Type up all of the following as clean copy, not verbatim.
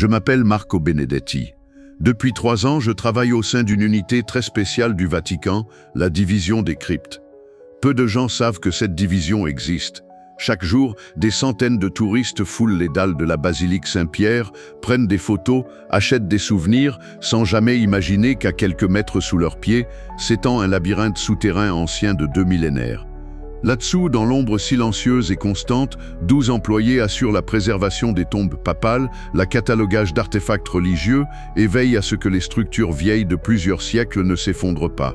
Je m'appelle Marco Benedetti. Depuis 3 ans, je travaille au sein d'une unité très spéciale du Vatican, la division des cryptes. Peu de gens savent que cette division existe. Chaque jour, des centaines de touristes foulent les dalles de la basilique Saint-Pierre, prennent des photos, achètent des souvenirs, sans jamais imaginer qu'à quelques mètres sous leurs pieds s'étend un labyrinthe souterrain ancien de 2 millénaires. Là-dessous, dans l'ombre silencieuse et constante, 12 employés assurent la préservation des tombes papales, la catalogage d'artefacts religieux et veillent à ce que les structures vieilles de plusieurs siècles ne s'effondrent pas.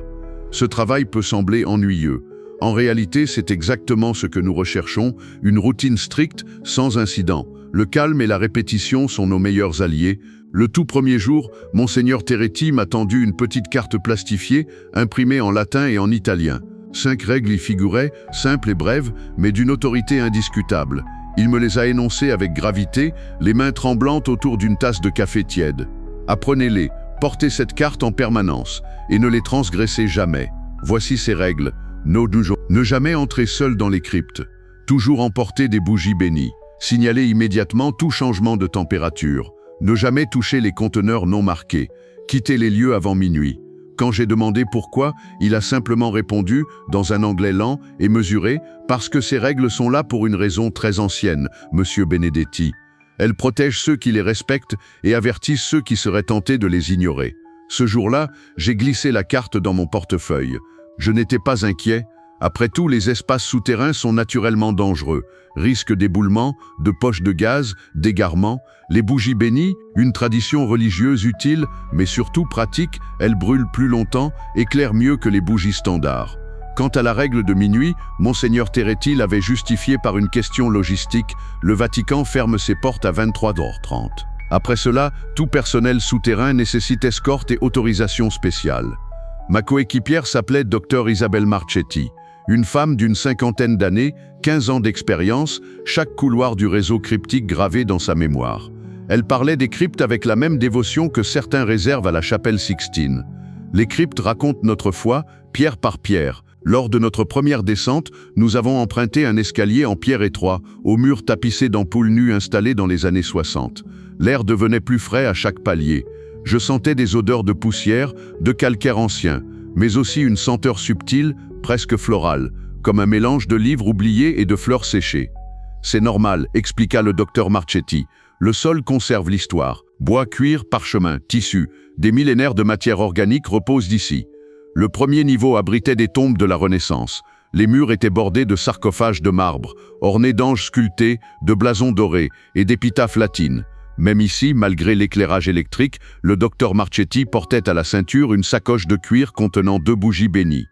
Ce travail peut sembler ennuyeux. En réalité, c'est exactement ce que nous recherchons, une routine stricte, sans incident. Le calme et la répétition sont nos meilleurs alliés. Le tout premier jour, Monseigneur Terretti m'a tendu une petite carte plastifiée, imprimée en latin et en italien. 5 règles y figuraient, simples et brèves, mais d'une autorité indiscutable. Il me les a énoncées avec gravité, les mains tremblantes autour d'une tasse de café tiède. Apprenez-les, portez cette carte en permanence, et ne les transgressez jamais. Voici ces règles. Ne jamais entrer seul dans les cryptes. Toujours emporter des bougies bénies. Signaler immédiatement tout changement de température. Ne jamais toucher les conteneurs non marqués. Quitter les lieux avant minuit. Quand j'ai demandé pourquoi, il a simplement répondu, dans un anglais lent et mesuré, « Parce que ces règles sont là pour une raison très ancienne, Monsieur Benedetti. Elles protègent ceux qui les respectent et avertissent ceux qui seraient tentés de les ignorer. » Ce jour-là, j'ai glissé la carte dans mon portefeuille. Je n'étais pas inquiet. Après tout, les espaces souterrains sont naturellement dangereux. Risque d'éboulement, de poches de gaz, d'égarement. Les bougies bénies, une tradition religieuse utile, mais surtout pratique, elles brûlent plus longtemps, éclairent mieux que les bougies standards. Quant à la règle de minuit, Monseigneur Terretti l'avait justifiée par une question logistique. Le Vatican ferme ses portes à 23h30. Après cela, tout personnel souterrain nécessite escorte et autorisation spéciale. Ma coéquipière s'appelait Dr Isabelle Marchetti. Une femme d'une 50aine d'années, 15 ans d'expérience, chaque couloir du réseau cryptique gravé dans sa mémoire. Elle parlait des cryptes avec la même dévotion que certains réservent à la chapelle Sixtine. Les cryptes racontent notre foi, pierre par pierre. Lors de notre première descente, nous avons emprunté un escalier en pierre étroit, aux murs tapissés d'ampoules nues installées dans les années 60. L'air devenait plus frais à chaque palier. Je sentais des odeurs de poussière, de calcaire ancien, mais aussi une senteur subtile, presque florale, comme un mélange de livres oubliés et de fleurs séchées. C'est normal, expliqua le docteur Marchetti. Le sol conserve l'histoire. Bois, cuir, parchemin, tissu, des millénaires de matière organique reposent ici. Le premier niveau abritait des tombes de la Renaissance. Les murs étaient bordés de sarcophages de marbre, ornés d'anges sculptés, de blasons dorés et d'épitaphes latines. Même ici, malgré l'éclairage électrique, le docteur Marchetti portait à la ceinture une sacoche de cuir contenant 2 bougies bénies.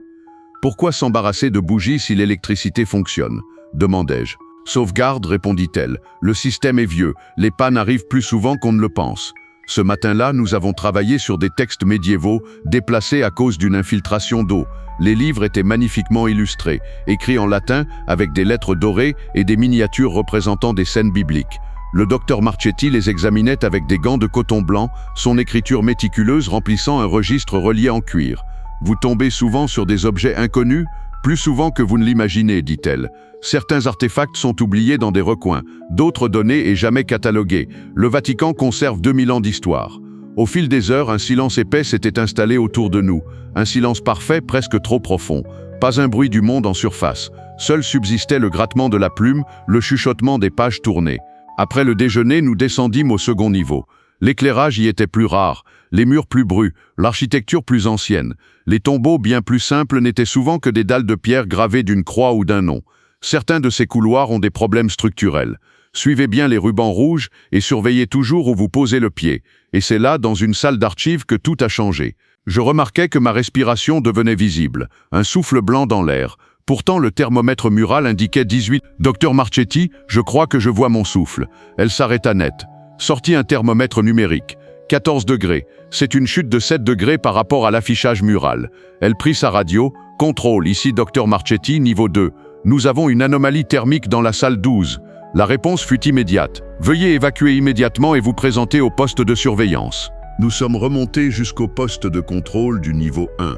« Pourquoi s'embarrasser de bougies si l'électricité fonctionne ?» demandai-je. « Sauvegarde, répondit-elle. Le système est vieux, les pannes arrivent plus souvent qu'on ne le pense. Ce matin-là, nous avons travaillé sur des textes médiévaux, déplacés à cause d'une infiltration d'eau. Les livres étaient magnifiquement illustrés, écrits en latin avec des lettres dorées et des miniatures représentant des scènes bibliques. Le docteur Marchetti les examinait avec des gants de coton blanc, son écriture méticuleuse remplissant un registre relié en cuir. « Vous tombez souvent sur des objets inconnus, plus souvent que vous ne l'imaginez, dit-elle. Certains artefacts sont oubliés dans des recoins, d'autres donnés et jamais catalogués. Le Vatican conserve 2000 ans d'histoire. » Au fil des heures, un silence épais s'était installé autour de nous. Un silence parfait, presque trop profond. Pas un bruit du monde en surface. Seul subsistait le grattement de la plume, le chuchotement des pages tournées. Après le déjeuner, nous descendîmes au second niveau. L'éclairage y était plus rare, les murs plus brus, l'architecture plus ancienne. Les tombeaux bien plus simples n'étaient souvent que des dalles de pierre gravées d'une croix ou d'un nom. Certains de ces couloirs ont des problèmes structurels. Suivez bien les rubans rouges et surveillez toujours où vous posez le pied. Et c'est là, dans une salle d'archives, que tout a changé. Je remarquais que ma respiration devenait visible, un souffle blanc dans l'air. Pourtant, le thermomètre mural indiquait 18. « Docteur Marchetti, je crois que je vois mon souffle. » Elle s'arrêta net. Sortit un thermomètre numérique. 14 degrés. C'est une chute de 7 degrés par rapport à l'affichage mural. Elle prit sa radio. « Contrôle, ici Docteur Marchetti, niveau 2. Nous avons une anomalie thermique dans la salle 12. » La réponse fut immédiate. « Veuillez évacuer immédiatement et vous présenter au poste de surveillance. » Nous sommes remontés jusqu'au poste de contrôle du niveau 1.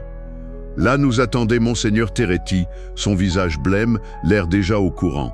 Là nous attendait Monseigneur Terretti, son visage blême, l'air déjà au courant.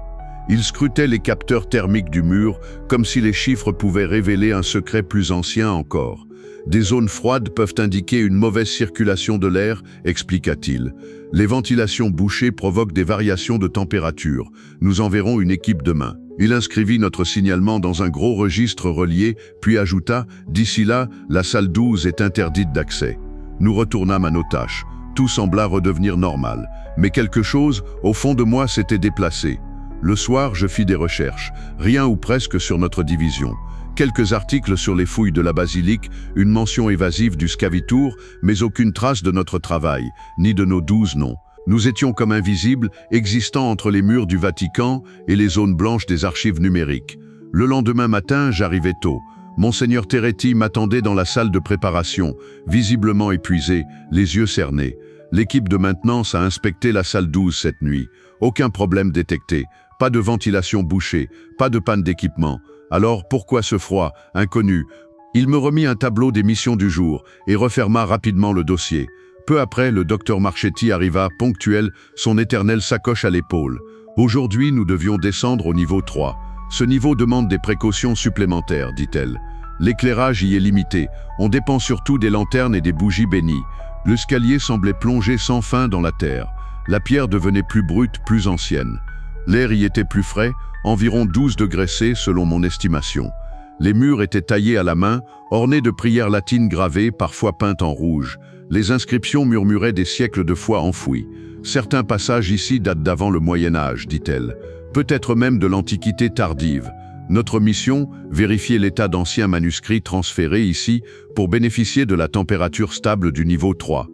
Il scrutait les capteurs thermiques du mur, comme si les chiffres pouvaient révéler un secret plus ancien encore. Des zones froides peuvent indiquer une mauvaise circulation de l'air, expliqua-t-il. Les ventilations bouchées provoquent des variations de température. Nous enverrons une équipe demain. Il inscrivit notre signalement dans un gros registre relié, puis ajouta « D'ici là, la salle 12 est interdite d'accès ». Nous retournâmes à nos tâches. Tout sembla redevenir normal. Mais quelque chose, au fond de moi, s'était déplacé. Le soir, je fis des recherches, rien ou presque sur notre division. Quelques articles sur les fouilles de la basilique, une mention évasive du Scavitour, mais aucune trace de notre travail, ni de nos 12 noms. Nous étions comme invisibles, existant entre les murs du Vatican et les zones blanches des archives numériques. Le lendemain matin, j'arrivais tôt. Monseigneur Terretti m'attendait dans la salle de préparation, visiblement épuisé, les yeux cernés. L'équipe de maintenance a inspecté la salle 12 cette nuit. Aucun problème détecté, pas de ventilation bouchée, pas de panne d'équipement. Alors pourquoi ce froid, inconnu? Il me remit un tableau des missions du jour et referma rapidement le dossier. Peu après, le docteur Marchetti arriva, ponctuel, son éternelle sacoche à l'épaule. Aujourd'hui, nous devions descendre au niveau 3. Ce niveau demande des précautions supplémentaires, dit-elle. L'éclairage y est limité. On dépend surtout des lanternes et des bougies bénies. L'escalier semblait plonger sans fin dans la terre. La pierre devenait plus brute, plus ancienne. L'air y était plus frais, environ 12 degrés C selon mon estimation. Les murs étaient taillés à la main, ornés de prières latines gravées, parfois peintes en rouge. Les inscriptions murmuraient des siècles de foi enfouis. Certains passages ici datent d'avant le Moyen-Âge, dit-elle. Peut-être même de l'Antiquité tardive. Notre mission, vérifier l'état d'anciens manuscrits transférés ici pour bénéficier de la température stable du niveau 3.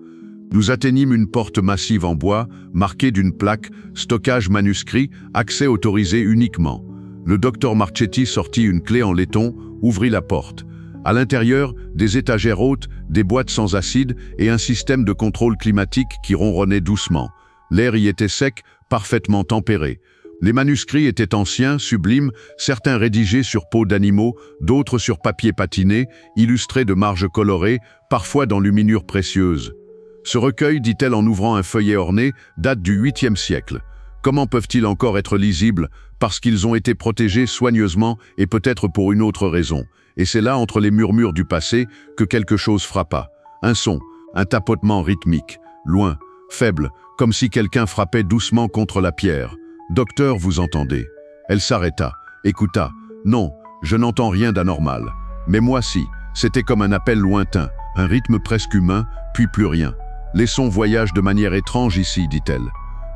Nous atteignîmes une porte massive en bois, marquée d'une plaque « Stockage manuscrit, accès autorisé uniquement ». Le docteur Marchetti sortit une clé en laiton, ouvrit la porte. À l'intérieur, des étagères hautes, des boîtes sans acide et un système de contrôle climatique qui ronronnait doucement. L'air y était sec, parfaitement tempéré. Les manuscrits étaient anciens, sublimes, certains rédigés sur peau d'animaux, d'autres sur papier patiné, illustrés de marges colorées, parfois d'enluminures précieuses. Ce recueil, dit-elle en ouvrant un feuillet orné, date du 8e siècle. Comment peuvent-ils encore être lisibles? Parce qu'ils ont été protégés soigneusement et peut-être pour une autre raison. Et c'est là, entre les murmures du passé, que quelque chose frappa. Un son, un tapotement rythmique, loin, faible, comme si quelqu'un frappait doucement contre la pierre. « Docteur, vous entendez ?» Elle s'arrêta, écouta. « Non, je n'entends rien d'anormal. Mais moi si, c'était comme un appel lointain, un rythme presque humain, puis plus rien. Les sons voyagent de manière étrange ici, dit-elle.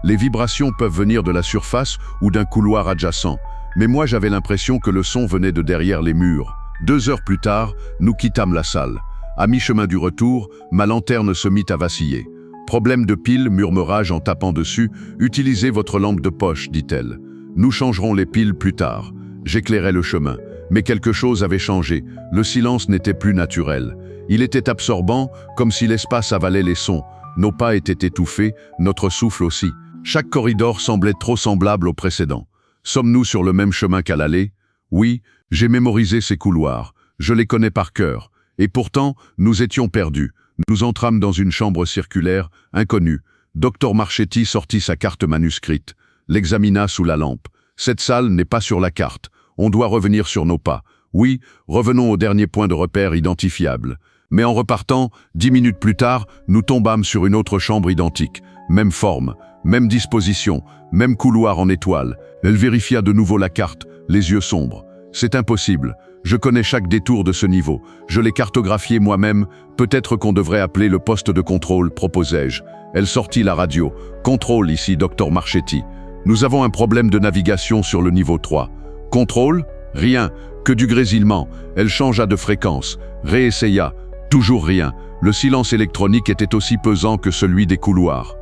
Les vibrations peuvent venir de la surface ou d'un couloir adjacent, mais moi j'avais l'impression que le son venait de derrière les murs. 2 heures plus tard, nous quittâmes la salle. À mi-chemin du retour, ma lanterne se mit à vaciller. Problème de pile, murmura-je en tapant dessus. Utilisez votre lampe de poche, dit-elle. Nous changerons les piles plus tard. J'éclairai le chemin. Mais quelque chose avait changé. Le silence n'était plus naturel. Il était absorbant, comme si l'espace avalait les sons. Nos pas étaient étouffés, notre souffle aussi. Chaque corridor semblait trop semblable au précédent. Sommes-nous sur le même chemin qu'à l'aller? Oui, j'ai mémorisé ces couloirs. Je les connais par cœur. Et pourtant, nous étions perdus. Nous entrâmes dans une chambre circulaire, inconnue. Docteur Marchetti sortit sa carte manuscrite, l'examina sous la lampe. Cette salle n'est pas sur la carte. On doit revenir sur nos pas. Oui, revenons au dernier point de repère identifiable. Mais en repartant, 10 minutes plus tard, nous tombâmes sur une autre chambre identique. Même forme, même disposition, même couloir en étoile. Elle vérifia de nouveau la carte, les yeux sombres. C'est impossible. Je connais chaque détour de ce niveau. Je l'ai cartographié moi-même. Peut-être qu'on devrait appeler le poste de contrôle, proposai-je. Elle sortit la radio. Contrôle ici, docteur Marchetti. Nous avons un problème de navigation sur le niveau 3. Contrôle? Rien. Que du grésillement. Elle changea de fréquence. Réessaya. Toujours rien. Le silence électronique était aussi pesant que celui des couloirs.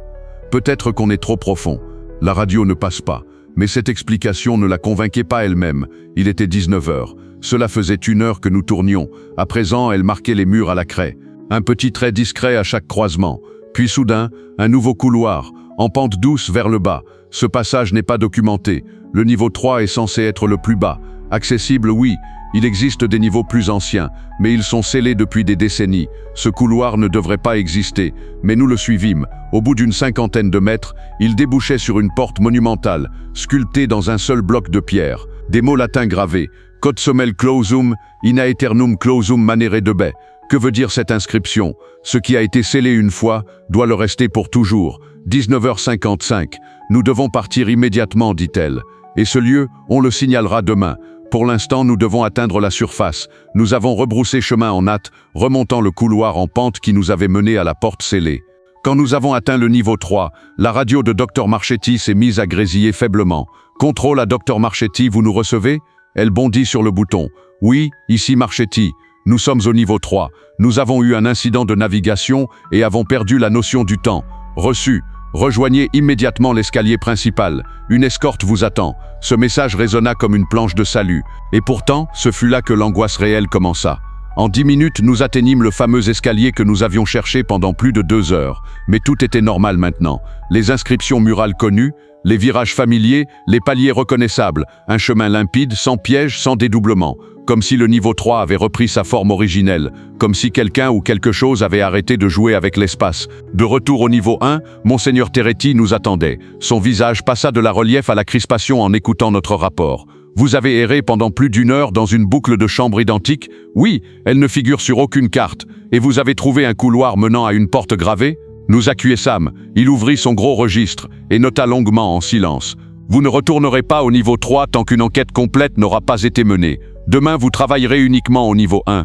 Peut-être qu'on est trop profond. La radio ne passe pas. Mais cette explication ne la convainquait pas elle-même. Il était 19 heures. Cela faisait 1 heure que nous tournions. À présent, elle marquait les murs à la craie. Un petit trait discret à chaque croisement. Puis soudain, un nouveau couloir, en pente douce vers le bas. Ce passage n'est pas documenté. Le niveau 3 est censé être le plus bas. Accessible, oui. Il existe des niveaux plus anciens, mais ils sont scellés depuis des décennies. Ce couloir ne devrait pas exister, mais nous le suivîmes. Au bout d'une 50aine de mètres, il débouchait sur une porte monumentale, sculptée dans un seul bloc de pierre. Des mots latins gravés. Quod somel clausum, in aeternum clausum manere debe. Que veut dire cette inscription? Ce qui a été scellé une fois doit le rester pour toujours. 19h55. Nous devons partir immédiatement, dit-elle. Et ce lieu, on le signalera demain. Pour l'instant, nous devons atteindre la surface. Nous avons rebroussé chemin en hâte, remontant le couloir en pente qui nous avait mené à la porte scellée. Quand nous avons atteint le niveau 3, la radio de Dr Marchetti s'est mise à grésiller faiblement. « Contrôle à Dr Marchetti, vous nous recevez ?» Elle bondit sur le bouton. « Oui, ici Marchetti. Nous sommes au niveau 3. Nous avons eu un incident de navigation et avons perdu la notion du temps. Reçu. Rejoignez immédiatement l'escalier principal. Une escorte vous attend. » Ce message résonna comme une planche de salut. Et pourtant, ce fut là que l'angoisse réelle commença. En 10 minutes, nous atteignîmes le fameux escalier que nous avions cherché pendant plus de 2 heures. Mais tout était normal maintenant. Les inscriptions murales connues, les virages familiers, les paliers reconnaissables, un chemin limpide, sans piège, sans dédoublement. Comme si le niveau 3 avait repris sa forme originelle, comme si quelqu'un ou quelque chose avait arrêté de jouer avec l'espace. De retour au niveau 1, Monseigneur Terretti nous attendait. Son visage passa de la relief à la crispation en écoutant notre rapport. « Vous avez erré pendant plus d'1 heure dans une boucle de chambres identiques? Oui, elle ne figure sur aucune carte. Et vous avez trouvé un couloir menant à une porte gravée? » Nous acquiesçâmes. Il ouvrit son gros registre et nota longuement en silence. « Vous ne retournerez pas au niveau 3 tant qu'une enquête complète n'aura pas été menée. Demain, vous travaillerez uniquement au niveau 1. »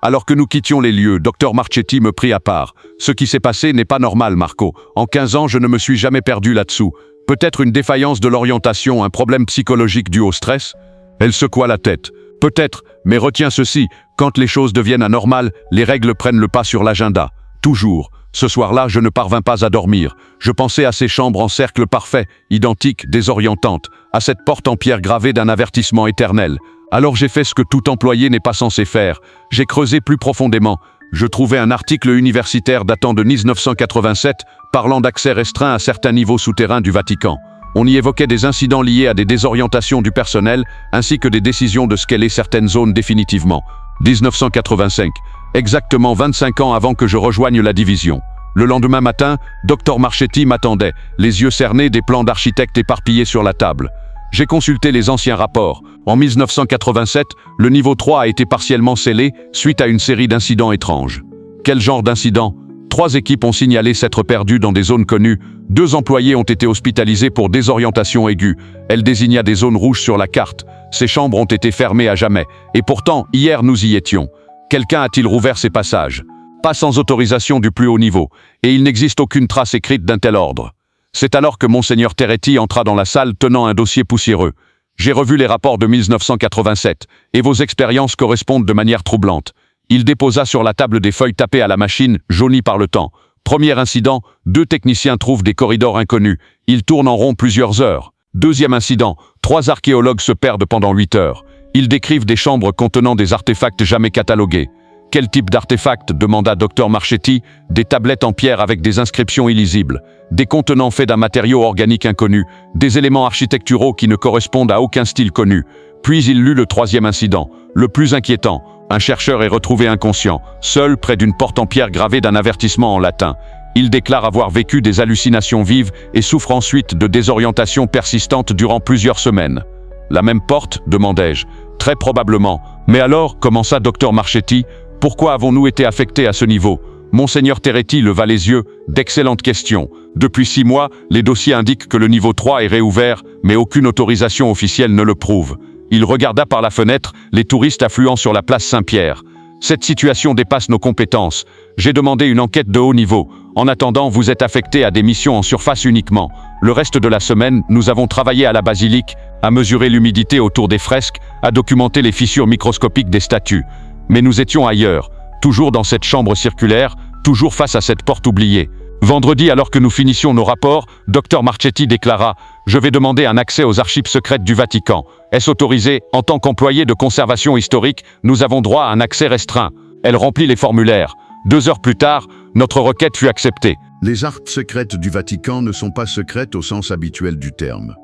Alors que nous quittions les lieux, Dr Marchetti me prit à part. « Ce qui s'est passé n'est pas normal, Marco. En 15 ans, je ne me suis jamais perdu là-dessous. Peut-être une défaillance de l'orientation, un problème psychologique dû au stress ?» Elle secoua la tête. « Peut-être, mais retiens ceci, quand les choses deviennent anormales, les règles prennent le pas sur l'agenda. Toujours. Ce soir-là, je ne parvins pas à dormir. Je pensais à ces chambres en cercle parfait, identiques, désorientantes, à cette porte en pierre gravée d'un avertissement éternel. Alors j'ai fait ce que tout employé n'est pas censé faire. J'ai creusé plus profondément. Je trouvais un article universitaire datant de 1987, parlant d'accès restreint à certains niveaux souterrains du Vatican. On y évoquait des incidents liés à des désorientations du personnel, ainsi que des décisions de sceller certaines zones définitivement. 1985, exactement 25 ans avant que je rejoigne la division. Le lendemain matin, Dr Marchetti m'attendait, les yeux cernés, des plans d'architecte éparpillés sur la table. J'ai consulté les anciens rapports. En 1987, le niveau 3 a été partiellement scellé suite à une série d'incidents étranges. Quel genre d'incidents? 3 équipes ont signalé s'être perdues dans des zones connues. 2 employés ont été hospitalisés pour désorientation aiguë. Elle désigna des zones rouges sur la carte. Ces chambres ont été fermées à jamais. Et pourtant, hier, nous y étions. Quelqu'un a-t-il rouvert ces passages? Pas sans autorisation du plus haut niveau. Et il n'existe aucune trace écrite d'un tel ordre. C'est alors que Monseigneur Terretti entra dans la salle tenant un dossier poussiéreux. J'ai revu les rapports de 1987, et vos expériences correspondent de manière troublante. Il déposa sur la table des feuilles tapées à la machine, jaunies par le temps. Premier incident, 2 techniciens trouvent des corridors inconnus. Ils tournent en rond plusieurs heures. Deuxième incident, 3 archéologues se perdent pendant 8 heures. Ils décrivent des chambres contenant des artefacts jamais catalogués. Quel type d'artefacts? Demanda Dr Marchetti. Des tablettes en pierre avec des inscriptions illisibles, des contenants faits d'un matériau organique inconnu, des éléments architecturaux qui ne correspondent à aucun style connu. Puis il lut le 3e incident, le plus inquiétant. Un chercheur est retrouvé inconscient, seul près d'une porte en pierre gravée d'un avertissement en latin. Il déclare avoir vécu des hallucinations vives et souffre ensuite de désorientation persistante durant plusieurs semaines. La même porte? Demandai-je. Très probablement. Mais alors, commença Dr Marchetti, pourquoi avons-nous été affectés à ce niveau? Monseigneur Terretti leva les yeux. D'excellentes questions. Depuis 6 mois, les dossiers indiquent que le niveau 3 est réouvert, mais aucune autorisation officielle ne le prouve. Il regarda par la fenêtre les touristes affluant sur la place Saint-Pierre. Cette situation dépasse nos compétences. J'ai demandé une enquête de haut niveau. En attendant, vous êtes affecté à des missions en surface uniquement. Le reste de la semaine, nous avons travaillé à la basilique, à mesurer l'humidité autour des fresques, à documenter les fissures microscopiques des statues. Mais nous étions ailleurs, toujours dans cette chambre circulaire, toujours face à cette porte oubliée. Vendredi, alors que nous finissions nos rapports, Dr Marchetti déclara « Je vais demander un accès aux archives secrètes du Vatican. Est-ce autorisé? En tant qu'employé de conservation historique, nous avons droit à un accès restreint. » Elle remplit les formulaires. 2 heures plus tard, notre requête fut acceptée. Les archives secrètes du Vatican ne sont pas secrètes au sens habituel du terme.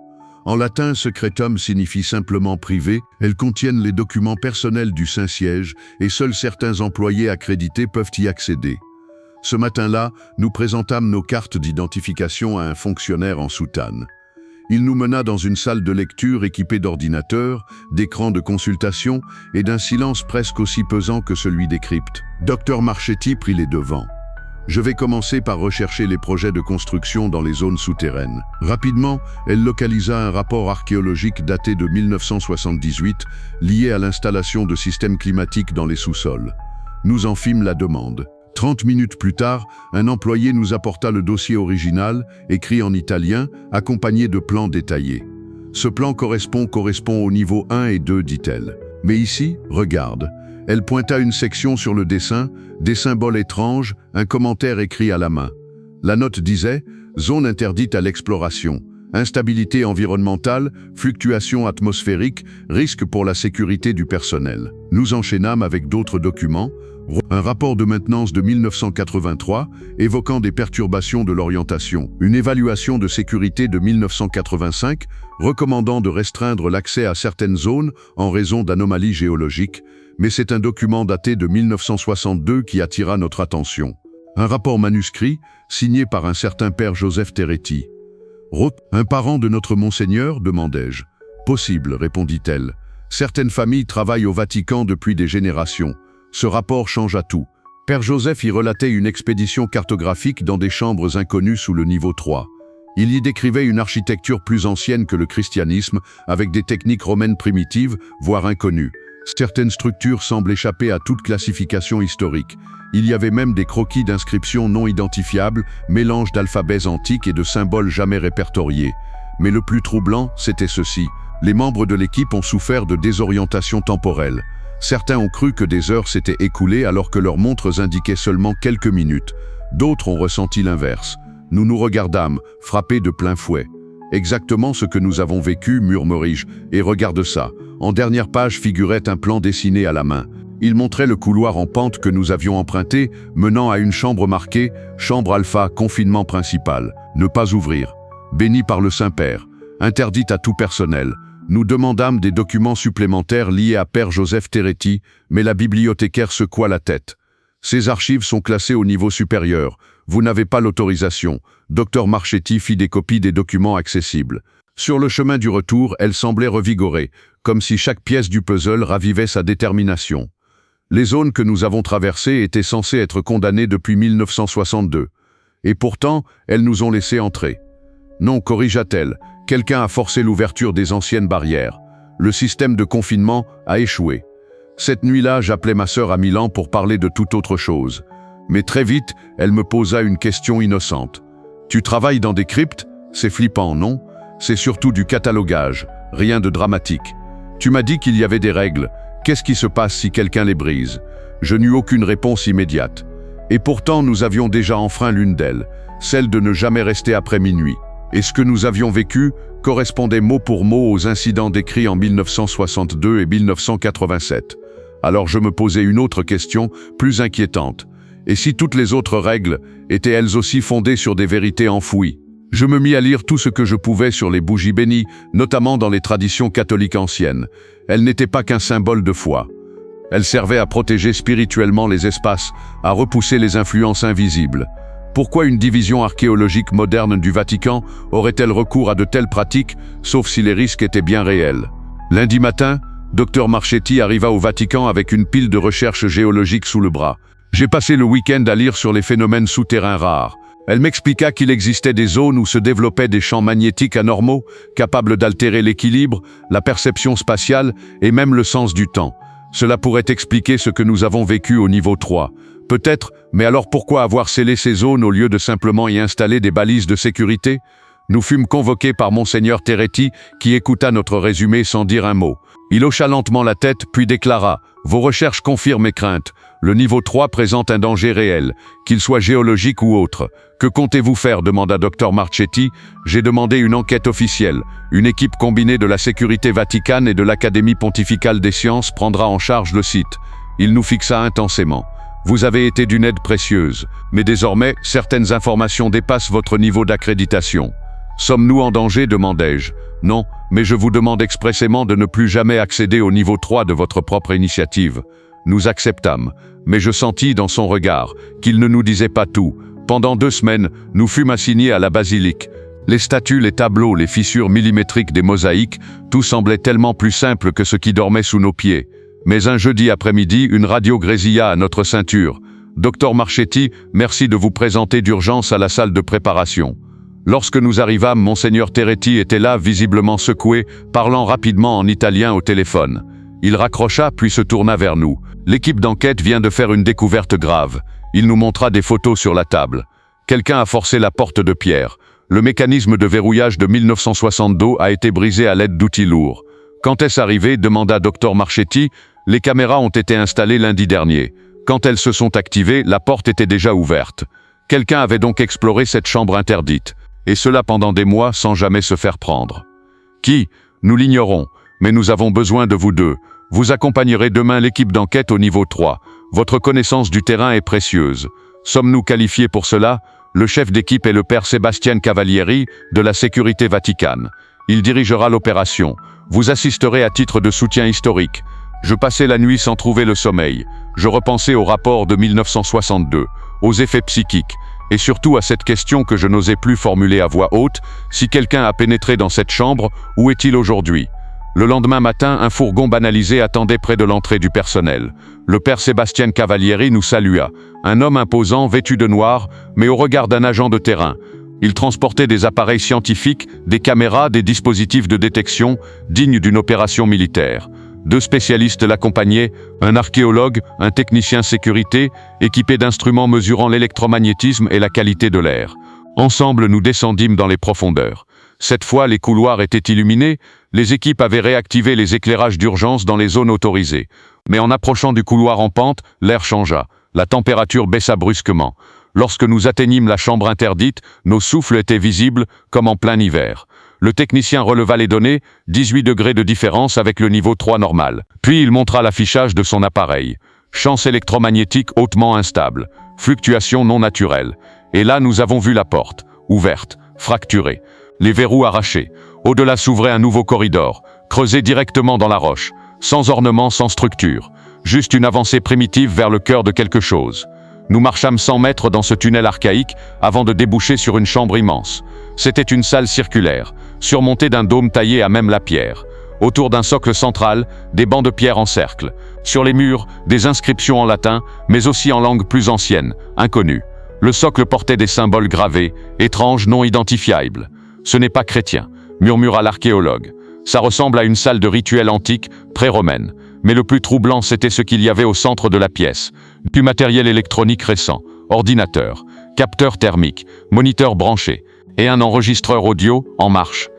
En latin, secretum signifie simplement privé. Elles contiennent les documents personnels du Saint-Siège et seuls certains employés accrédités peuvent y accéder. Ce matin-là, nous présentâmes nos cartes d'identification à un fonctionnaire en soutane. Il nous mena dans une salle de lecture équipée d'ordinateurs, d'écrans de consultation et d'un silence presque aussi pesant que celui des cryptes. Dr Marchetti prit les devants. Je vais commencer par rechercher les projets de construction dans les zones souterraines. Rapidement, elle localisa un rapport archéologique daté de 1978 lié à l'installation de systèmes climatiques dans les sous-sols. Nous en fîmes la demande. 30 minutes plus tard, un employé nous apporta le dossier original, écrit en italien, accompagné de plans détaillés. Ce plan correspond au niveau 1 et 2, dit-elle. Mais ici, regarde. Elle pointa une section sur le dessin, des symboles étranges, un commentaire écrit à la main. La note disait « Zone interdite à l'exploration. Instabilité environnementale, fluctuations atmosphériques, risque pour la sécurité du personnel. » Nous enchaînâmes avec d'autres documents, un rapport de maintenance de 1983 évoquant des perturbations de l'orientation, une évaluation de sécurité de 1985 recommandant de restreindre l'accès à certaines zones en raison d'anomalies géologiques, mais c'est un document daté de 1962 qui attira notre attention. Un rapport manuscrit signé par un certain père Joseph Terretti. « Un parent de notre Monseigneur ?» demandai-je. « Possible », répondit-elle. « Certaines familles travaillent au Vatican depuis des générations. Ce rapport changea tout. Père Joseph y relatait une expédition cartographique dans des chambres inconnues sous le niveau 3. Il y décrivait une architecture plus ancienne que le christianisme, avec des techniques romaines primitives, voire inconnues. Certaines structures semblent échapper à toute classification historique. Il y avait même des croquis d'inscriptions non identifiables, mélange d'alphabets antiques et de symboles jamais répertoriés. Mais le plus troublant, c'était ceci. Les membres de l'équipe ont souffert de désorientation temporelle. Certains ont cru que des heures s'étaient écoulées alors que leurs montres indiquaient seulement quelques minutes. D'autres ont ressenti l'inverse. Nous nous regardâmes, frappés de plein fouet. Exactement ce que nous avons vécu, murmurai-je, et regarde ça. En dernière page figurait un plan dessiné à la main. Il montrait le couloir en pente que nous avions emprunté, menant à une chambre marquée « Chambre alpha, confinement principal. Ne pas ouvrir. Béni par le Saint-Père. Interdite à tout personnel. » Nous demandâmes des documents supplémentaires liés à Père Joseph Terretti, mais la bibliothécaire secoua la tête. « Ces archives sont classées au niveau supérieur. Vous n'avez pas l'autorisation. » Dr Marchetti fit des copies des documents accessibles. Sur le chemin du retour, elle semblait revigorée, comme si chaque pièce du puzzle ravivait sa détermination. Les zones que nous avons traversées étaient censées être condamnées depuis 1962. Et pourtant, elles nous ont laissé entrer. Non, corrigea-t-elle. Quelqu'un a forcé l'ouverture des anciennes barrières. Le système de confinement a échoué. Cette nuit-là, j'appelais ma sœur à Milan pour parler de toute autre chose. Mais très vite, elle me posa une question innocente. « Tu travailles dans des cryptes? C'est flippant, non? C'est surtout du catalogage, rien de dramatique. Tu m'as dit qu'il y avait des règles. Qu'est-ce qui se passe si quelqu'un les brise? » Je n'eus aucune réponse immédiate. Et pourtant, nous avions déjà enfreint l'une d'elles, celle de ne jamais rester après minuit. Et ce que nous avions vécu correspondait mot pour mot aux incidents décrits en 1962 et 1987. Alors je me posais une autre question, plus inquiétante. Et si toutes les autres règles étaient elles aussi fondées sur des vérités enfouies? Je me mis à lire tout ce que je pouvais sur les bougies bénies, notamment dans les traditions catholiques anciennes. Elles n'étaient pas qu'un symbole de foi. Elles servaient à protéger spirituellement les espaces, à repousser les influences invisibles. Pourquoi une division archéologique moderne du Vatican aurait-elle recours à de telles pratiques, sauf si les risques étaient bien réels? Lundi matin, Dr Marchetti arriva au Vatican avec une pile de recherches géologiques sous le bras. J'ai passé le week-end à lire sur les phénomènes souterrains rares. Elle m'expliqua qu'il existait des zones où se développaient des champs magnétiques anormaux, capables d'altérer l'équilibre, la perception spatiale et même le sens du temps. Cela pourrait expliquer ce que nous avons vécu au niveau 3. Peut-être, mais alors pourquoi avoir scellé ces zones au lieu de simplement y installer des balises de sécurité? Nous fûmes convoqués par Monseigneur Terretti, qui écouta notre résumé sans dire un mot. Il hocha lentement la tête, puis déclara « Vos recherches confirment mes craintes. Le niveau 3 présente un danger réel, qu'il soit géologique ou autre. Que comptez-vous faire » demanda Dr Marchetti. J'ai demandé une enquête officielle. Une équipe combinée de la sécurité vaticane et de l'Académie pontificale des sciences prendra en charge le site. Il nous fixa intensément. Vous avez été d'une aide précieuse, mais désormais, certaines informations dépassent votre niveau d'accréditation. Sommes-nous en danger, demandai-je. Non, mais je vous demande expressément de ne plus jamais accéder au niveau 3 de votre propre initiative. Nous acceptâmes, mais je sentis dans son regard qu'il ne nous disait pas tout. Pendant 2 semaines, nous fûmes assignés à la basilique. Les statues, les tableaux, les fissures millimétriques des mosaïques, tout semblait tellement plus simple que ce qui dormait sous nos pieds. Mais un jeudi après-midi, une radio grésilla à notre ceinture. « Docteur Marchetti, merci de vous présenter d'urgence à la salle de préparation. » Lorsque nous arrivâmes, Monseigneur Terretti était là, visiblement secoué, parlant rapidement en italien au téléphone. Il raccrocha puis se tourna vers nous. « L'équipe d'enquête vient de faire une découverte grave. » Il nous montra des photos sur la table. Quelqu'un a forcé la porte de pierre. Le mécanisme de verrouillage de 1962 a été brisé à l'aide d'outils lourds. « Quand est-ce arrivé ?» demanda Dr Marchetti. « Les caméras ont été installées lundi dernier. Quand elles se sont activées, la porte était déjà ouverte. Quelqu'un avait donc exploré cette chambre interdite. Et cela pendant des mois sans jamais se faire prendre. Qui? Nous l'ignorons, mais nous avons besoin de vous deux. Vous accompagnerez demain l'équipe d'enquête au niveau 3. Votre connaissance du terrain est précieuse. Sommes-nous qualifiés pour cela? Le chef d'équipe est le père Sébastien Cavalieri de la Sécurité Vaticane. Il dirigera l'opération. Vous assisterez à titre de soutien historique. Je passais la nuit sans trouver le sommeil. Je repensais au rapport de 1962, aux effets psychiques, et surtout à cette question que je n'osais plus formuler à voix haute, si quelqu'un a pénétré dans cette chambre, où est-il aujourd'hui? Le lendemain matin, un fourgon banalisé attendait près de l'entrée du personnel. Le père Sébastien Cavalieri nous salua, un homme imposant, vêtu de noir, mais au regard d'un agent de terrain. Il transportait des appareils scientifiques, des caméras, des dispositifs de détection, dignes d'une opération militaire. 2 spécialistes l'accompagnaient, un archéologue, un technicien sécurité, équipé d'instruments mesurant l'électromagnétisme et la qualité de l'air. Ensemble, nous descendîmes dans les profondeurs. Cette fois, les couloirs étaient illuminés, les équipes avaient réactivé les éclairages d'urgence dans les zones autorisées. Mais en approchant du couloir en pente, l'air changea. La température baissa brusquement. Lorsque nous atteignîmes la chambre interdite, nos souffles étaient visibles, comme en plein hiver. Le technicien releva les données, 18 degrés de différence avec le niveau 3 normal. Puis il montra l'affichage de son appareil. Champs électromagnétiques hautement instables, fluctuations non naturelles. Et là, nous avons vu la porte, ouverte, fracturée. Les verrous arrachés. Au-delà s'ouvrait un nouveau corridor, creusé directement dans la roche, sans ornement, sans structure. Juste une avancée primitive vers le cœur de quelque chose. Nous marchâmes 100 mètres dans ce tunnel archaïque avant de déboucher sur une chambre immense. C'était une salle circulaire, surmontée d'un dôme taillé à même la pierre. Autour d'un socle central, des bancs de pierre en cercle. Sur les murs, des inscriptions en latin, mais aussi en langue plus ancienne, inconnue. Le socle portait des symboles gravés, étranges, non identifiables. « Ce n'est pas chrétien », murmura l'archéologue. « Ça ressemble à une salle de rituel antique, pré-romaine. Mais le plus troublant, c'était ce qu'il y avait au centre de la pièce. Du matériel électronique récent, ordinateur, capteur thermique, moniteur branché, et un enregistreur audio en marche.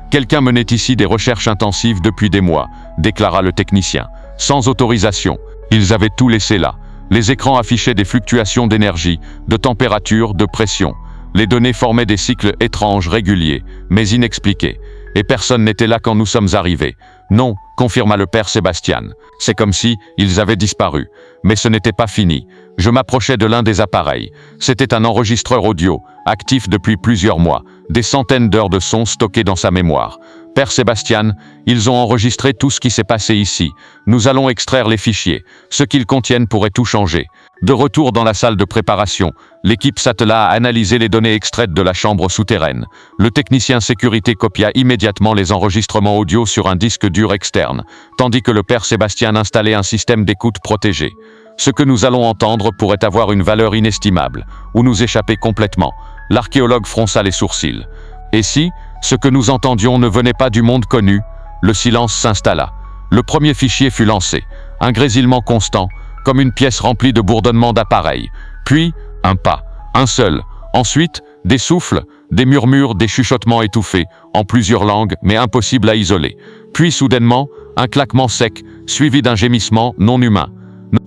Quelqu'un menait ici des recherches intensives depuis des mois, déclara le technicien. Sans autorisation, ils avaient tout laissé là. Les écrans affichaient des fluctuations d'énergie, de température, de pression. Les données formaient des cycles étranges, réguliers, mais inexpliqués. Et personne n'était là quand nous sommes arrivés. Non, confirma le père Sébastien. C'est comme si ils avaient disparu. Mais ce n'était pas fini. Je m'approchais de l'un des appareils. C'était un enregistreur audio, actif depuis plusieurs mois. Des centaines d'heures de sons stockés dans sa mémoire. Père Sébastien, ils ont enregistré tout ce qui s'est passé ici. Nous allons extraire les fichiers. Ce qu'ils contiennent pourrait tout changer. De retour dans la salle de préparation, l'équipe s'attela à analyser les données extraites de la chambre souterraine. Le technicien sécurité copia immédiatement les enregistrements audio sur un disque dur externe, tandis que le père Sébastien installait un système d'écoute protégé. Ce que nous allons entendre pourrait avoir une valeur inestimable, ou nous échapper complètement. L'archéologue fronça les sourcils. Et si, ce que nous entendions ne venait pas du monde connu, le silence s'installa. Le premier fichier fut lancé, un grésillement constant, comme une pièce remplie de bourdonnements d'appareils. Puis, un pas, un seul. Ensuite, des souffles, des murmures, des chuchotements étouffés, en plusieurs langues, mais impossibles à isoler. Puis, soudainement, un claquement sec, suivi d'un gémissement non humain.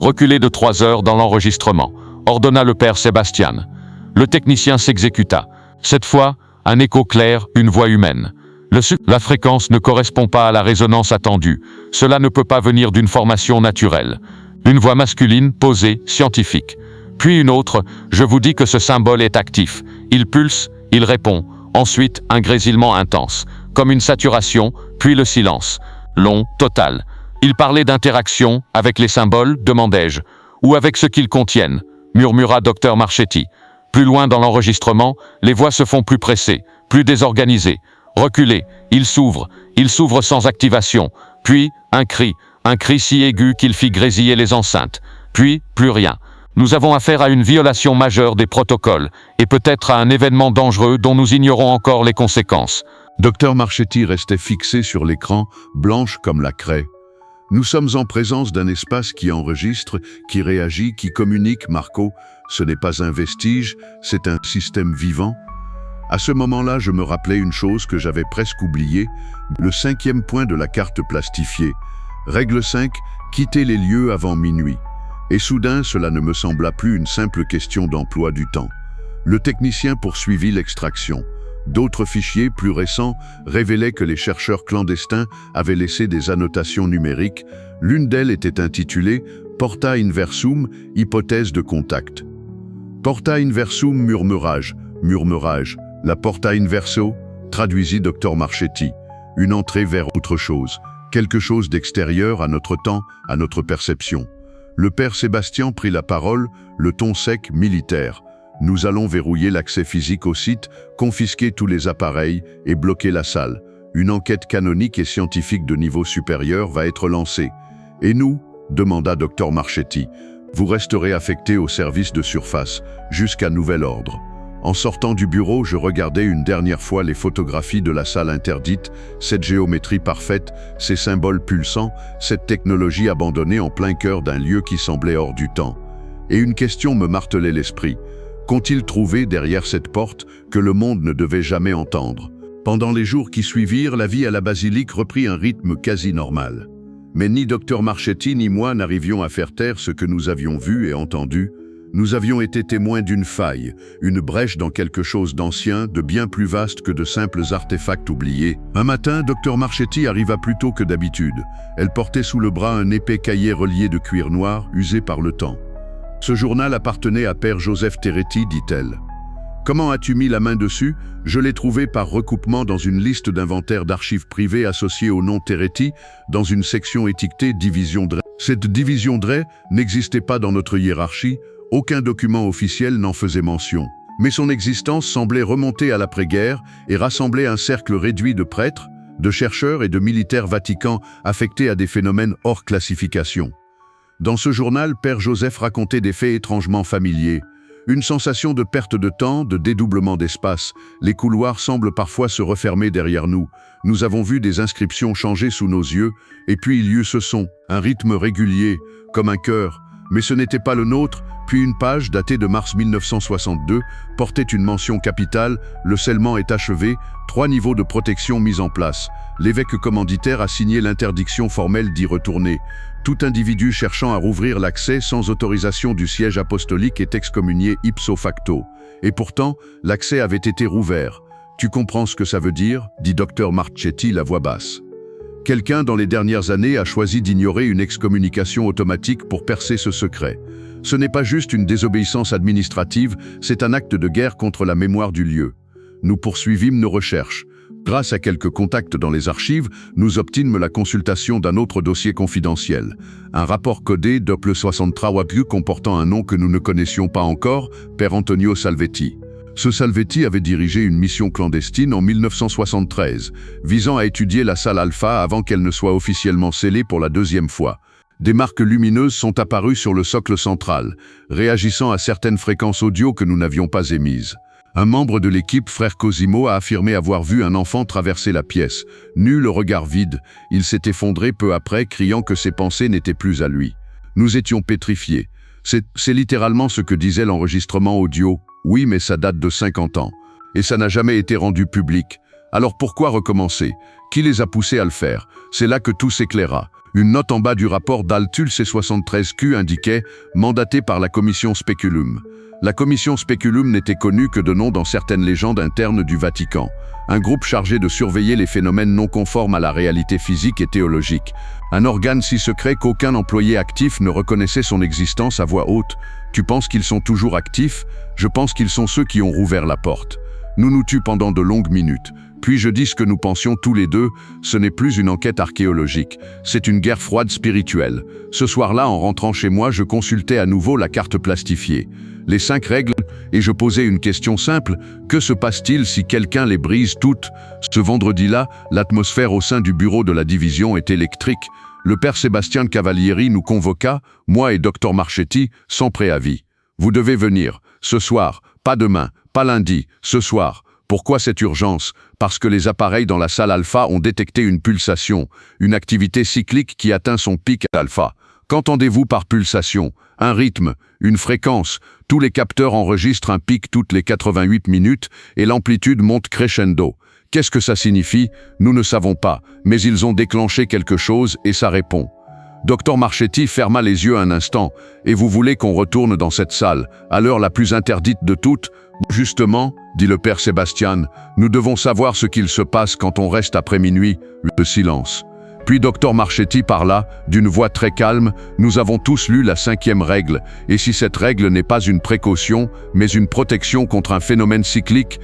Reculé de 3 heures dans l'enregistrement, ordonna le père Sébastien. Le technicien s'exécuta. Cette fois, un écho clair, une voix humaine. La fréquence ne correspond pas à la résonance attendue. Cela ne peut pas venir d'une formation naturelle. Une voix masculine, posée, scientifique. Puis une autre, je vous dis que ce symbole est actif. Il pulse, il répond. Ensuite, un grésillement intense, comme une saturation, puis le silence. Long, total. Il parlait d'interaction avec les symboles, demandai-je, ou avec ce qu'ils contiennent, murmura Dr Marchetti. Plus loin dans l'enregistrement, les voix se font plus pressées, plus désorganisées. Reculées, il s'ouvre sans activation. Puis, un cri si aigu qu'il fit grésiller les enceintes. Puis, plus rien. Nous avons affaire à une violation majeure des protocoles, et peut-être à un événement dangereux dont nous ignorons encore les conséquences. Dr Marchetti restait fixé sur l'écran, blanche comme la craie. Nous sommes en présence d'un espace qui enregistre, qui réagit, qui communique, Marco. Ce n'est pas un vestige, c'est un système vivant. À ce moment-là, je me rappelais une chose que j'avais presque oubliée, le 5e point de la carte plastifiée. Règle 5, quitter les lieux avant minuit. Et soudain, cela ne me sembla plus une simple question d'emploi du temps. Le technicien poursuivit l'extraction. D'autres fichiers plus récents révélaient que les chercheurs clandestins avaient laissé des annotations numériques. L'une d'elles était intitulée « Porta inversum, hypothèse de contact ». Porta inversum, murmurage, la porta inverso, traduisit Dr Marchetti, une entrée vers autre chose, quelque chose d'extérieur à notre temps, à notre perception. Le père Sébastien prit la parole, le ton sec, militaire. Nous allons verrouiller l'accès physique au site, confisquer tous les appareils et bloquer la salle. Une enquête canonique et scientifique de niveau supérieur va être lancée. Et nous, demanda Dr Marchetti, vous resterez affectés au service de surface, jusqu'à nouvel ordre. En sortant du bureau, je regardais une dernière fois les photographies de la salle interdite, cette géométrie parfaite, ces symboles pulsants, cette technologie abandonnée en plein cœur d'un lieu qui semblait hors du temps. Et une question me martelait l'esprit. Qu'ont-ils trouvé derrière cette porte que le monde ne devait jamais entendre? Pendant les jours qui suivirent, la vie à la basilique reprit un rythme quasi normal. Mais ni Dr Marchetti ni moi n'arrivions à faire taire ce que nous avions vu et entendu. Nous avions été témoins d'une faille, une brèche dans quelque chose d'ancien, de bien plus vaste que de simples artefacts oubliés. Un matin, Dr Marchetti arriva plus tôt que d'habitude. Elle portait sous le bras un épais cahier relié de cuir noir, usé par le temps. Ce journal appartenait à Père Joseph Terretti, dit-elle. Comment as-tu mis la main dessus? Je l'ai trouvé par recoupement dans une liste d'inventaire d'archives privées associée au nom Terretti, dans une section étiquetée Division Drey. Cette division Drey n'existait pas dans notre hiérarchie. Aucun document officiel n'en faisait mention. Mais son existence semblait remonter à l'après-guerre et rassembler un cercle réduit de prêtres, de chercheurs et de militaires vaticans affectés à des phénomènes hors classification. Dans ce journal, Père Joseph racontait des faits étrangement familiers. Une sensation de perte de temps, de dédoublement d'espace. Les couloirs semblent parfois se refermer derrière nous. Nous avons vu des inscriptions changer sous nos yeux, et puis il y eut ce son, un rythme régulier, comme un chœur. Mais ce n'était pas le nôtre. Puis une page, datée de mars 1962, portait une mention capitale, le scellement est achevé, 3 niveaux de protection mis en place. L'évêque commanditaire a signé l'interdiction formelle d'y retourner. Tout individu cherchant à rouvrir l'accès sans autorisation du siège apostolique est excommunié ipso facto. Et pourtant, l'accès avait été rouvert. Tu comprends ce que ça veut dire? Dit Dr Marchetti, la voix basse. Quelqu'un dans les dernières années a choisi d'ignorer une excommunication automatique pour percer ce secret. Ce n'est pas juste une désobéissance administrative, c'est un acte de guerre contre la mémoire du lieu. Nous poursuivîmes nos recherches. Grâce à quelques contacts dans les archives, nous obtînmes la consultation d'un autre dossier confidentiel. Un rapport codé Doppel 63 comportant un nom que nous ne connaissions pas encore, Père Antonio Salvetti. Ce Salvetti avait dirigé une mission clandestine en 1973, visant à étudier la salle alpha avant qu'elle ne soit officiellement scellée pour la 2e fois. Des marques lumineuses sont apparues sur le socle central, réagissant à certaines fréquences audio que nous n'avions pas émises. Un membre de l'équipe, frère Cosimo, a affirmé avoir vu un enfant traverser la pièce. Nu, le regard vide, il s'est effondré peu après, criant que ses pensées n'étaient plus à lui. Nous étions pétrifiés. C'est littéralement ce que disait l'enregistrement audio. Oui, mais ça date de 50 ans. Et ça n'a jamais été rendu public. Alors pourquoi recommencer? Qui les a poussés à le faire? C'est là que tout s'éclaira. Une note en bas du rapport d'Altul C73Q indiquait « mandaté par la commission Speculum ». La commission Speculum n'était connue que de nom dans certaines légendes internes du Vatican. Un groupe chargé de surveiller les phénomènes non conformes à la réalité physique et théologique. Un organe si secret qu'aucun employé actif ne reconnaissait son existence à voix haute. Tu penses qu'ils sont toujours actifs? Je pense qu'ils sont ceux qui ont rouvert la porte. nous nous tûmes pendant de longues minutes. Puis je dis ce que nous pensions tous les deux, ce n'est plus une enquête archéologique, c'est une guerre froide spirituelle. Ce soir-là, en rentrant chez moi, je consultais à nouveau la carte plastifiée. Les 5 règles, et je posais une question simple, que se passe-t-il si quelqu'un les brise toutes? Ce vendredi-là, l'atmosphère au sein du bureau de la division est électrique. Le père Sébastien Cavalieri nous convoqua, moi et Dr Marchetti, sans préavis. Vous devez venir, ce soir, pas demain, pas lundi, ce soir. Pourquoi cette urgence? Parce que les appareils dans la salle alpha ont détecté une pulsation, une activité cyclique qui atteint son pic alpha. Qu'entendez-vous par pulsation? Un rythme, une fréquence. Tous les capteurs enregistrent un pic toutes les 88 minutes et l'amplitude monte crescendo. Qu'est-ce que ça signifie? Nous ne savons pas, mais ils ont déclenché quelque chose et ça répond. Dr Marchetti ferma les yeux un instant. Et vous voulez qu'on retourne dans cette salle, à l'heure la plus interdite de toutes? Justement, dit le père Sébastien, nous devons savoir ce qu'il se passe quand on reste après minuit. Le silence. Puis Dr Marchetti parla, d'une voix très calme, nous avons tous lu la 5e règle, et si cette règle n'est pas une précaution, mais une protection contre un phénomène cyclique,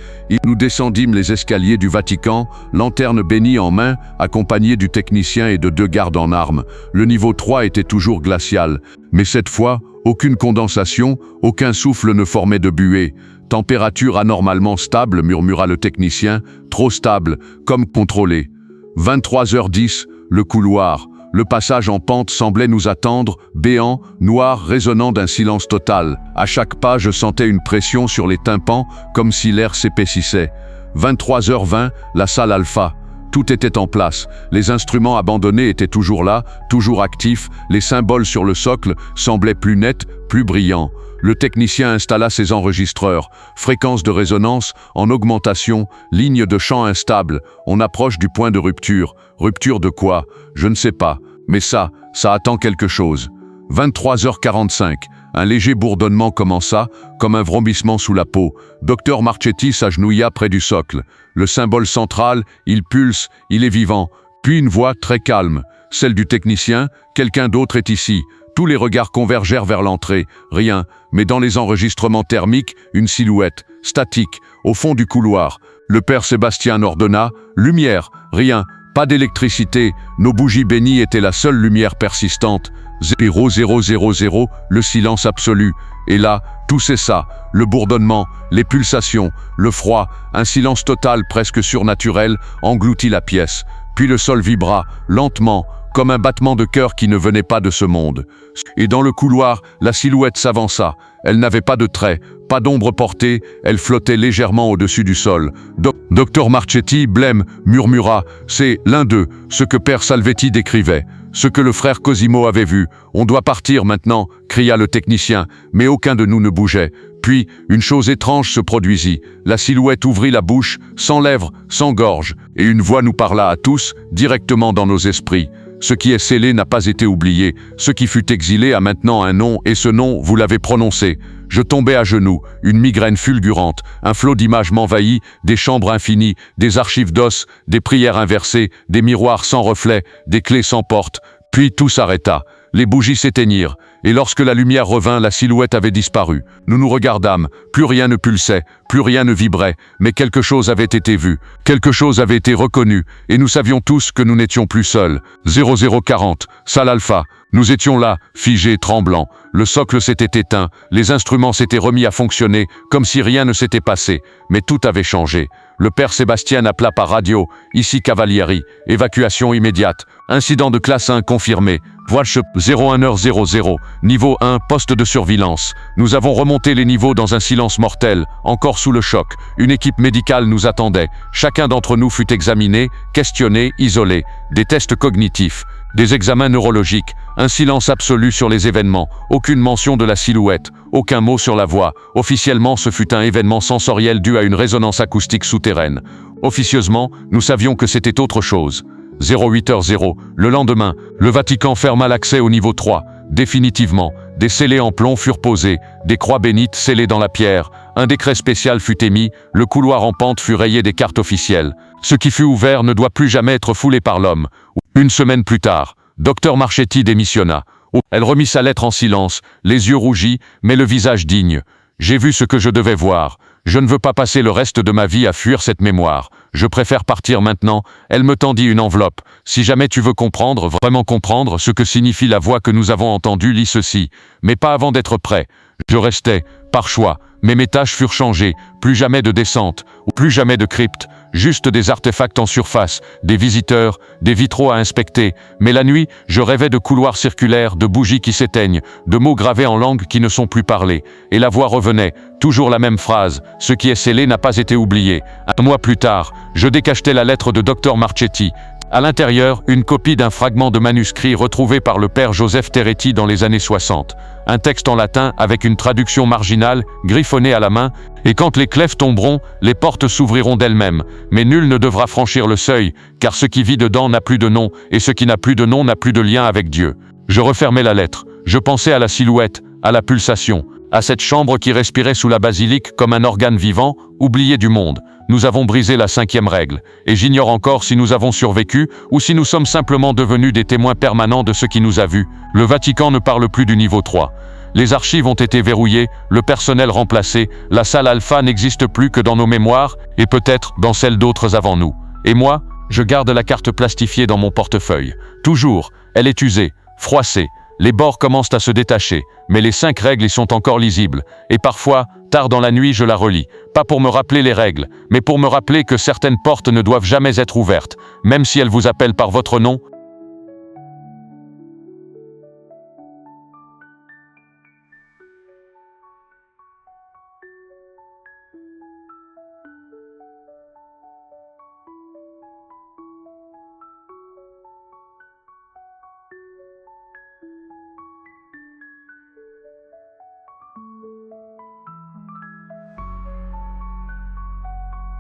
nous descendîmes les escaliers du Vatican, lanterne bénie en main, accompagnés du technicien et de 2 gardes en armes. Le niveau 3 était toujours glacial, mais cette fois, aucune condensation, aucun souffle ne formait de buée. Température anormalement stable, murmura le technicien, trop stable, comme contrôlé. 23h10, le couloir, le passage en pente semblait nous attendre, béant, noir, résonnant d'un silence total. À chaque pas, je sentais une pression sur les tympans, comme si l'air s'épaississait. 23h20, la salle alpha. Tout était en place. Les instruments abandonnés étaient toujours là, toujours actifs. Les symboles sur le socle semblaient plus nets, plus brillants. Le technicien installa ses enregistreurs. Fréquence de résonance en augmentation, ligne de chant instable. On approche du point de rupture. Rupture de quoi? Je ne sais pas. Mais ça attend quelque chose. 23h45. Un léger bourdonnement commença, comme un vrombissement sous la peau. Dr Marchetti s'agenouilla près du socle. Le symbole central, il pulse, il est vivant. Puis une voix très calme, celle du technicien, quelqu'un d'autre est ici. Tous les regards convergèrent vers l'entrée. Rien, mais dans les enregistrements thermiques, une silhouette, statique, au fond du couloir. Le père Sébastien ordonna, lumière, rien, pas d'électricité. Nos bougies bénies étaient la seule lumière persistante. 0000, le silence absolu. Et là, tout cessa, le bourdonnement, les pulsations, le froid, un silence total presque surnaturel engloutit la pièce. Puis le sol vibra, lentement, comme un battement de cœur qui ne venait pas de ce monde. Et dans le couloir, la silhouette s'avança. Elle n'avait pas de traits, pas d'ombre portée, elle flottait légèrement au-dessus du sol. Dr Marchetti, blême, murmura, c'est l'un d'eux, ce que père Salvetti décrivait. Ce que le frère Cosimo avait vu. On doit partir maintenant, cria le technicien, mais aucun de nous ne bougeait. Puis, une chose étrange se produisit. La silhouette ouvrit la bouche, sans lèvres, sans gorge, et une voix nous parla à tous, directement dans nos esprits. Ce qui est scellé n'a pas été oublié. Ce qui fut exilé a maintenant un nom, et ce nom, vous l'avez prononcé. Je tombais à genoux, une migraine fulgurante, un flot d'images m'envahit, des chambres infinies, des archives d'os, des prières inversées, des miroirs sans reflet, des clés sans porte. Puis tout s'arrêta. Les bougies s'éteignirent, et lorsque la lumière revint, la silhouette avait disparu. Nous nous regardâmes, plus rien ne pulsait, plus rien ne vibrait, mais quelque chose avait été vu, quelque chose avait été reconnu, et nous savions tous que nous n'étions plus seuls. 0040, salle alpha. Nous étions là, figés, tremblants. Le socle s'était éteint, les instruments s'étaient remis à fonctionner, comme si rien ne s'était passé, mais tout avait changé. Le père Sébastien appela par radio, ici Cavalieri, évacuation immédiate, incident de classe 1 confirmé, voile 01h00, niveau 1, poste de surveillance. Nous avons remonté les niveaux dans un silence mortel, encore sous le choc. Une équipe médicale nous attendait. Chacun d'entre nous fut examiné, questionné, isolé. Des tests cognitifs, des examens neurologiques, un silence absolu sur les événements, aucune mention de la silhouette, aucun mot sur la voix. Officiellement, ce fut un événement sensoriel dû à une résonance acoustique souterraine. Officieusement, nous savions que c'était autre chose. 08h00, le lendemain, le Vatican ferma l'accès au niveau 3. Définitivement, des scellés en plomb furent posés, des croix bénites scellées dans la pierre, un décret spécial fut émis, le couloir en pente fut rayé des cartes officielles. Ce qui fut ouvert ne doit plus jamais être foulé par l'homme. Une semaine plus tard, Dr Marchetti démissionna. Elle remit sa lettre en silence, les yeux rougis, mais le visage digne. J'ai vu ce que je devais voir. Je ne veux pas passer le reste de ma vie à fuir cette mémoire. Je préfère partir maintenant. » Elle me tendit une enveloppe. « Si jamais tu veux comprendre, vraiment comprendre ce que signifie la voix que nous avons entendue, lis ceci. » Mais pas avant d'être prêt. Je restais, par choix, mais mes tâches furent changées. Plus jamais de descente, ou plus jamais de crypte. Juste des artefacts en surface, des visiteurs, des vitraux à inspecter. Mais la nuit, je rêvais de couloirs circulaires, de bougies qui s'éteignent, de mots gravés en langue qui ne sont plus parlés. Et la voix revenait, toujours la même phrase. « Ce qui est scellé n'a pas été oublié. » Un mois plus tard, je décachetai la lettre de Dr Marchetti. À l'intérieur, une copie d'un fragment de manuscrit retrouvé par le père Joseph Terretti dans les années 60. Un texte en latin avec une traduction marginale, griffonnée à la main. « Et quand les clefs tomberont, les portes s'ouvriront d'elles-mêmes. Mais nul ne devra franchir le seuil, car ce qui vit dedans n'a plus de nom, et ce qui n'a plus de nom n'a plus de lien avec Dieu. » Je refermai la lettre. Je pensais à la silhouette, à la pulsation, à cette chambre qui respirait sous la basilique comme un organe vivant, oublié du monde. Nous avons brisé la 5e règle, et j'ignore encore si nous avons survécu ou si nous sommes simplement devenus des témoins permanents de ce qui nous a vus. Le Vatican ne parle plus du niveau 3. Les archives ont été verrouillées, le personnel remplacé, la salle alpha n'existe plus que dans nos mémoires et peut-être dans celles d'autres avant nous. Et moi, je garde la carte plastifiée dans mon portefeuille. Toujours, elle est usée, froissée. Les bords commencent à se détacher, mais les 5 règles y sont encore lisibles. Et parfois, tard dans la nuit, je la relis. Pas pour me rappeler les règles, mais pour me rappeler que certaines portes ne doivent jamais être ouvertes. Même si elles vous appellent par votre nom,